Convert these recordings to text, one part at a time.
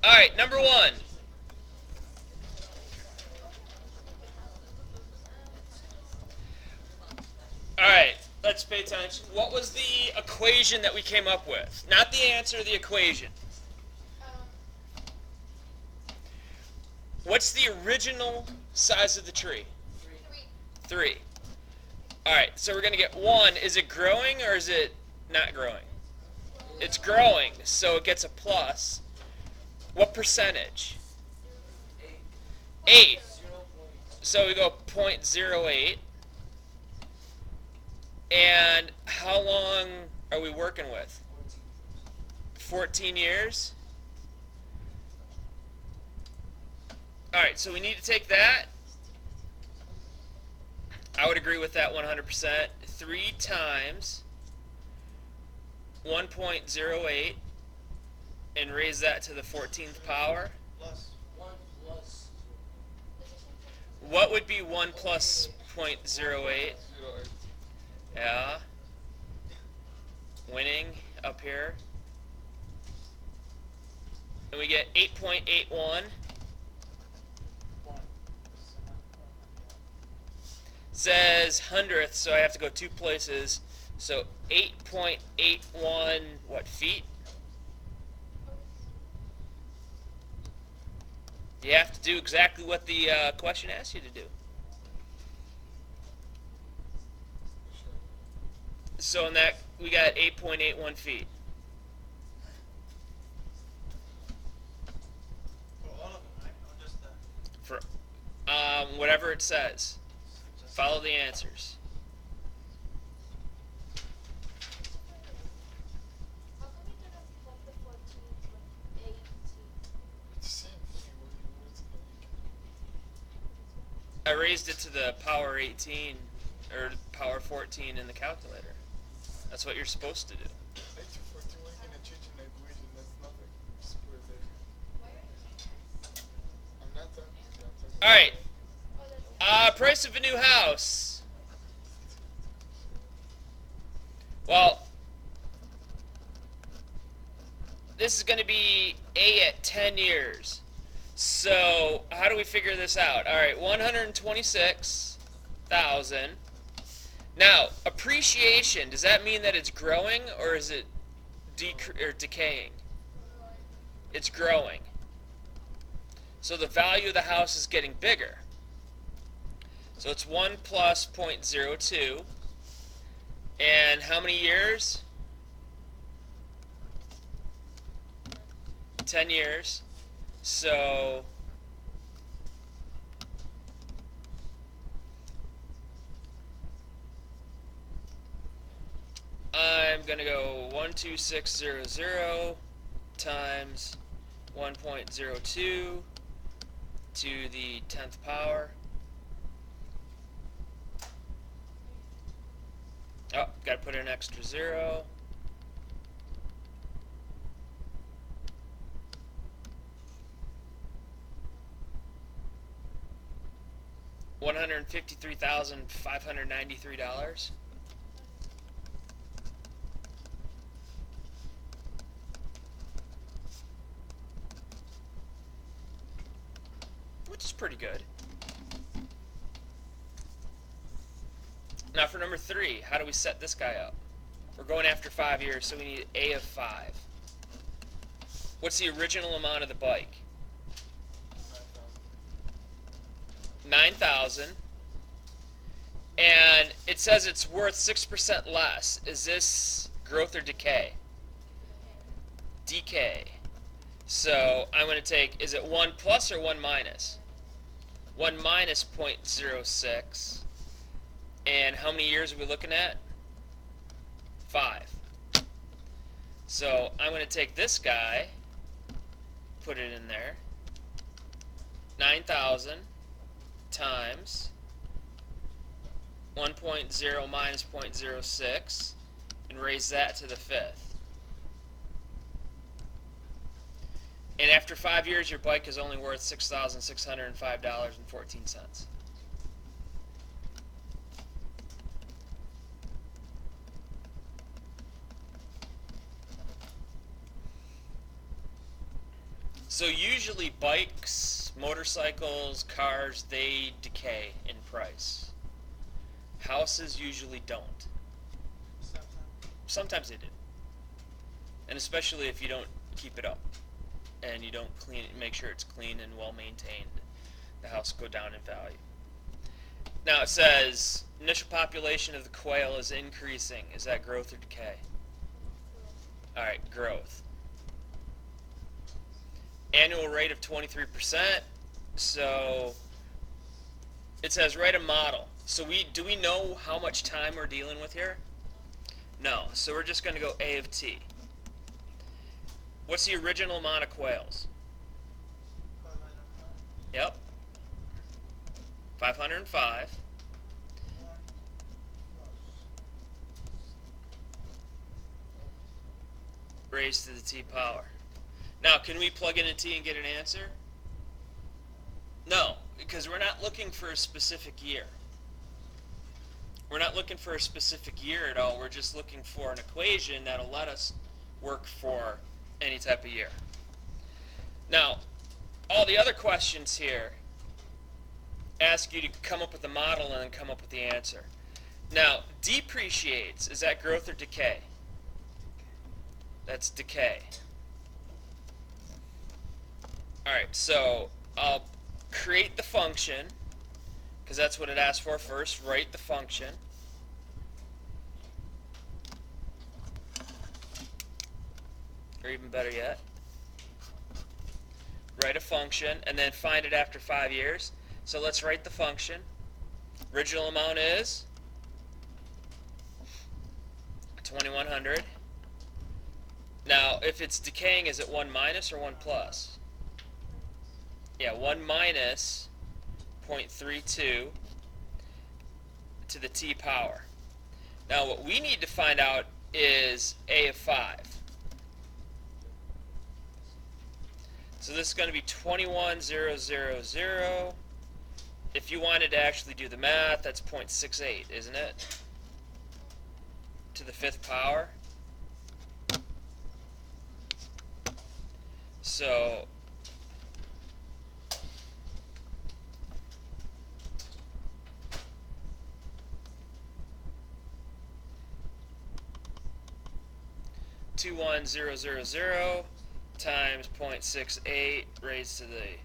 All right, number one. All right, let's pay attention. What was the equation that we came up with? Not the answer, the equation. What's the original size of the tree? 3. All right, so we're going to get 1. Is it growing or is it not growing? It's growing, so it gets a plus. What percentage? 8. So we go 0.08. And how long are we working with? 14 years? All right, so we need to take that. I would agree with that 100%. 3 times 1.08 and raise that to the 14th power. What would be 1 plus 0.08? Yeah. Winning up here. And we get 8.81. Says hundredth, so I have to go 2 places. So 8.81 what feet? You have to do exactly what the question asks you to do. So in that, we got 8.81 feet. For whatever it says. Follow the answers. I raised it to the power 18 or power 14 in the calculator. That's what you're supposed to do. All right. Price of a new house. Well, this is going to be A at 10 years. So how do we figure this out? All right, 126,000. Now, appreciation, does that mean that it's growing or is it decaying? It's growing. So the value of the house is getting bigger. So it's 1 plus 0.02. And how many years? 10 years. So I'm going to go 12600 times 1.02 to the 10th power. Oh, got to put in an extra 0. $153,593. Which is pretty good. Now for number 3, how do we set this guy up? We're going after 5 years, so we need A of 5. What's the original amount of the bike? 9,000. And it says it's worth 6% less. Is this growth or decay? Decay. So I'm going to take, is it 1 plus or 1 minus? 1 minus 0.06. And how many years are we looking at? 5. So I'm going to take this guy, put it in there. 9,000 times 1.0 minus 0.06 and raise that to the 5th. And after 5 years, your bike is only worth $6,605.14. So usually bikes, motorcycles, cars, they decay in price. Houses usually don't. Sometimes they do. And especially if you don't keep it up and you don't clean it, make sure it's clean and well maintained, the house will go down in value. Now it says initial population of the quail is increasing. Is that growth or decay? Alright, growth. Annual rate of 23%. So it says write a model. So do we know how much time we're dealing with here? No. So we're just going to go A of t. What's the original amount of quails? Yep. 505. Raised to the t power. Now, can we plug in a t and get an answer? No, because we're not looking for a specific year. We're not looking for a specific year at all. We're just looking for an equation that'll let us work for any type of year. Now, all the other questions here ask you to come up with a model and then come up with the answer. Now, depreciates, is that growth or decay? That's decay. Alright, so I'll create the function, because that's what it asks for first. Write the function. Or even better yet, write a function and then find it after 5 years. So let's write the function. Original amount is 2100. Now, if it's decaying, is it 1 minus or 1 plus? Yeah, 1 minus 0.32 to the t power. Now, what we need to find out is a of 5. So this is going to be 21,000. If you wanted to actually do the math, that's 0.68, isn't it? To the 5th power. So two 1,000 times 0.68 raised to the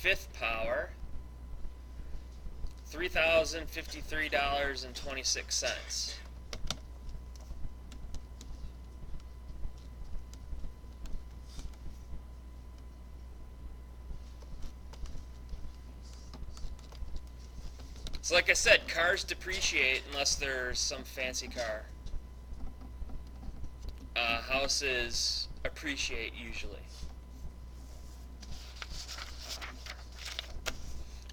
5th power, $3,053.26. So like I said, cars depreciate unless there's some fancy car. Houses appreciate usually.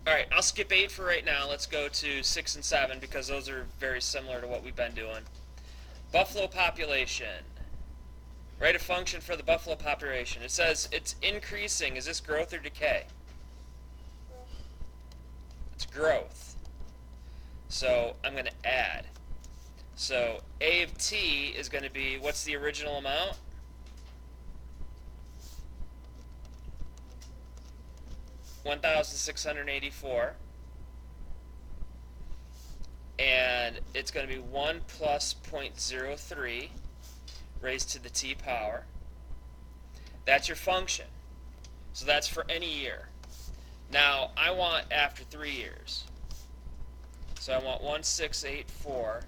Alright, I'll skip 8 for right now. Let's go to 6 and 7 because those are very similar to what we've been doing. Buffalo population. Write a function for the buffalo population. It says it's increasing. Is this growth or decay? It's growth. So I'm going to add. So A of t is going to be, what's the original amount? $1,684. And it's going to be 1 plus 0.03 raised to the t power. That's your function. So that's for any year. Now, I want after 3 years. So I want 1,684.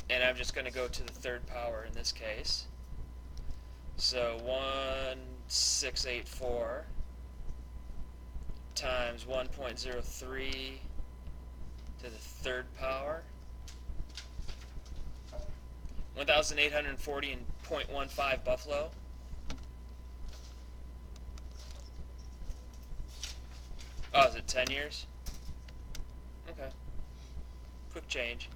And I'm just going to go to the 3rd power in this case. So 1,684 times 1.03 to the 3rd power. 1,840.15 buffalo. Oh, is it 10 years? Okay. Quick change.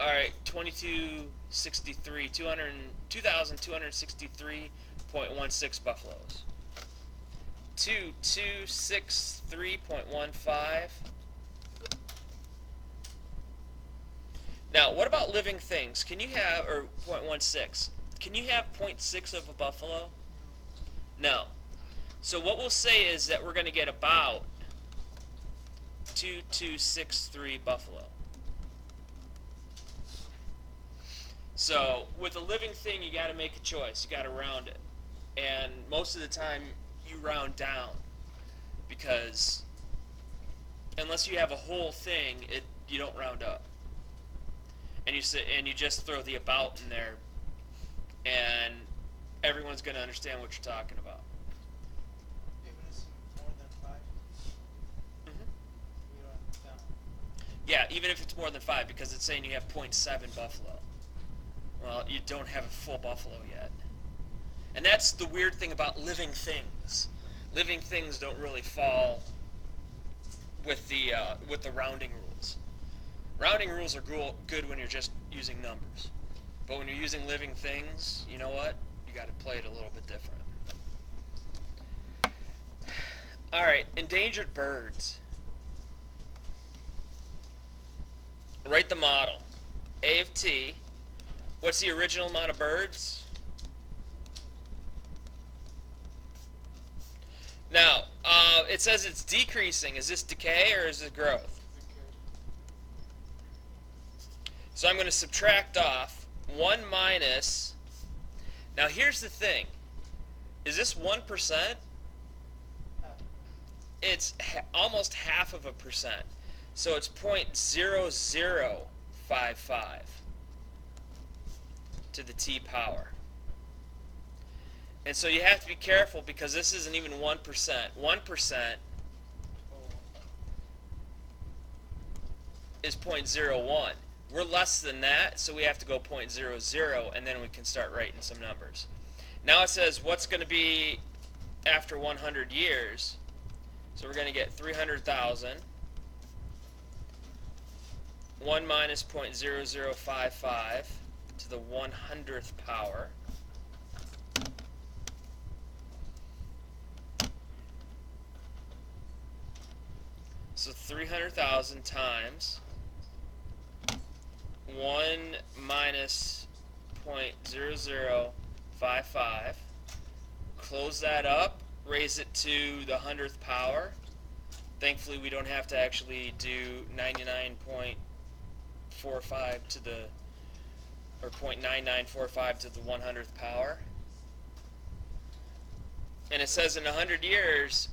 Alright, 2,263.16 buffaloes. 2,263.15 Now, what about living things? Can you have, or 0.16, can you have 0.6 of a buffalo? No. So what we'll say is that we're going to get about 2263 buffalo. So with a living thing, you got to make a choice. You got to round it. And most of the time, you round down. Because unless you have a whole thing, you don't round up. And you just throw the about in there, and everyone's going to understand what you're talking about. Even if it's more than 5, Mm-hmm. we round down. Yeah, even if it's more than 5, because it's saying you have 0.7 buffalo. Well, you don't have a full buffalo yet. And that's the weird thing about living things. Living things don't really fall with the rounding rules. Rounding rules are good when you're just using numbers. But when you're using living things, you know what? You got to play it a little bit different. All right, endangered birds. Write the model. A of t. What's the original amount of birds? Now, it says it's decreasing. Is this decay or is it growth? So I'm going to subtract off 1 minus. Now here's the thing. Is this 1%? It's almost half of a percent. So it's 0.0055 to the t power. And so you have to be careful because this isn't even 1%. 1% is 0.01. We're less than that, so we have to go 0.00, and then we can start writing some numbers. Now it says what's going to be after 100 years. So we're going to get 300,000. 1 minus 0.0055 to the 100th power. So 300,000 times 1 minus 0.0055. Close that up, raise it to the 100th power. Thankfully, we don't have to actually do 99.45 to the, or 0.9945 to the 100th power. And it says in 100 years,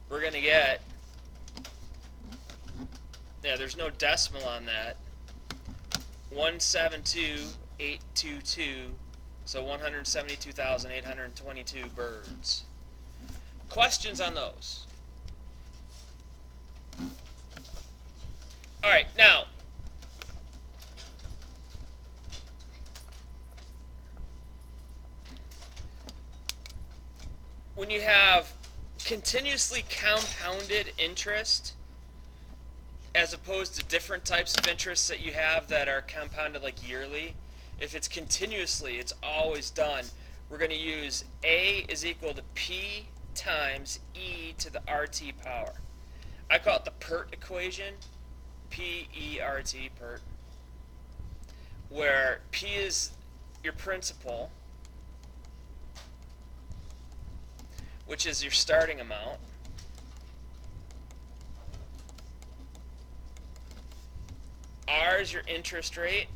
we're going to get, yeah, there's no decimal on that, 172,822, so 172,822 birds. Questions on those? All right, now, when you have continuously compounded interest as opposed to different types of interests that you have that are compounded like yearly, if it's continuously, it's always done, we're going to use A is equal to P times E to the RT power. I call it the PERT equation, P-E-R-T, PERT, where P is your principal, which is your starting amount. R is your interest rate.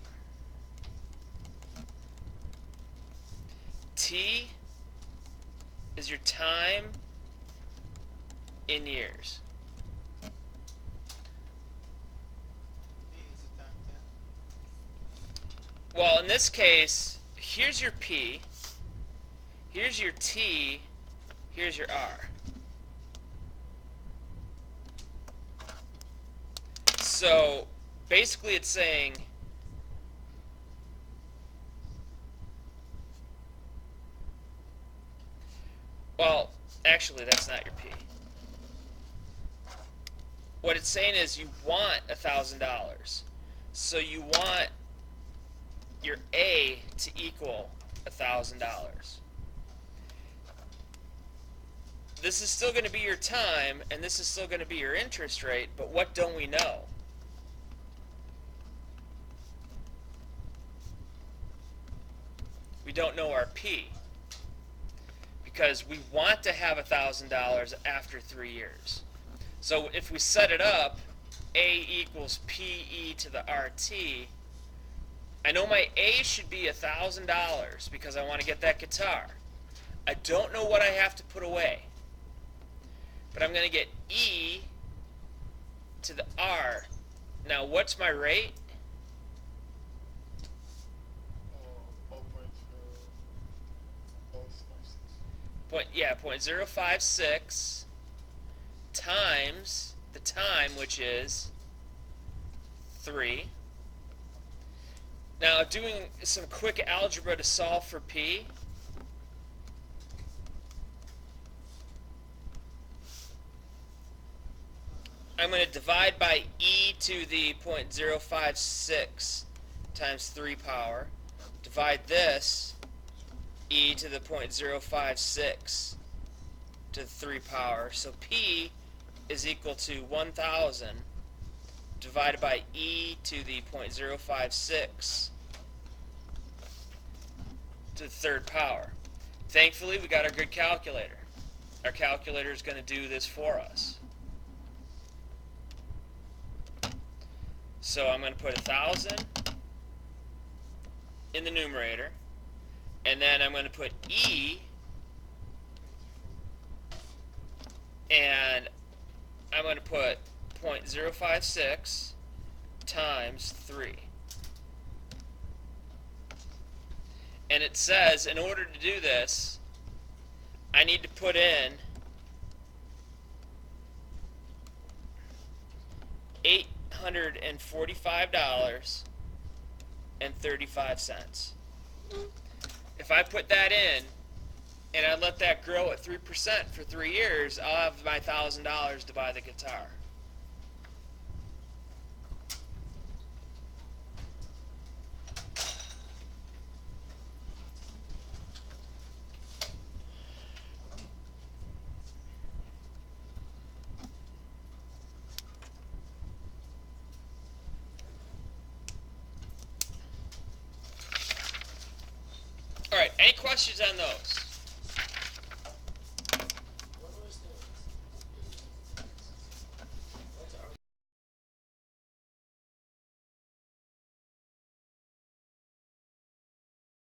T is your time in years. Well, in this case, here's your P, here's your T, here's your R. So basically it's saying well, actually that's not your P. What it's saying is you want $1,000. So you want your A to equal $1,000. This is still going to be your time, and this is still going to be your interest rate, but what don't we know? We don't know our P, because we want to have $1,000 after 3 years. So if we set it up, A equals PE to the RT, I know my A should be $1,000 because I want to get that guitar. I don't know what I have to put away, but I'm going to get E to the R. Now, what's my rate? Yeah, 0.056 times the time, which is 3. Now, doing some quick algebra to solve for P, I'm going to divide by e to the 0.056 times 3 power. Divide this e to the 0.056 to the 3 power. So P is equal to 1,000 divided by e to the 0.056 to the 3rd power. Thankfully, we got our good calculator. Our calculator is going to do this for us. So I'm going to put 1,000 in the numerator, and then I'm going to put E, and I'm going to put 0.056 times 3. And it says, in order to do this, I need to put in $845.35. If I put that in and I let that grow at 3% for 3 years, I'll have my $1,000 to buy the guitar. All right, any questions on those?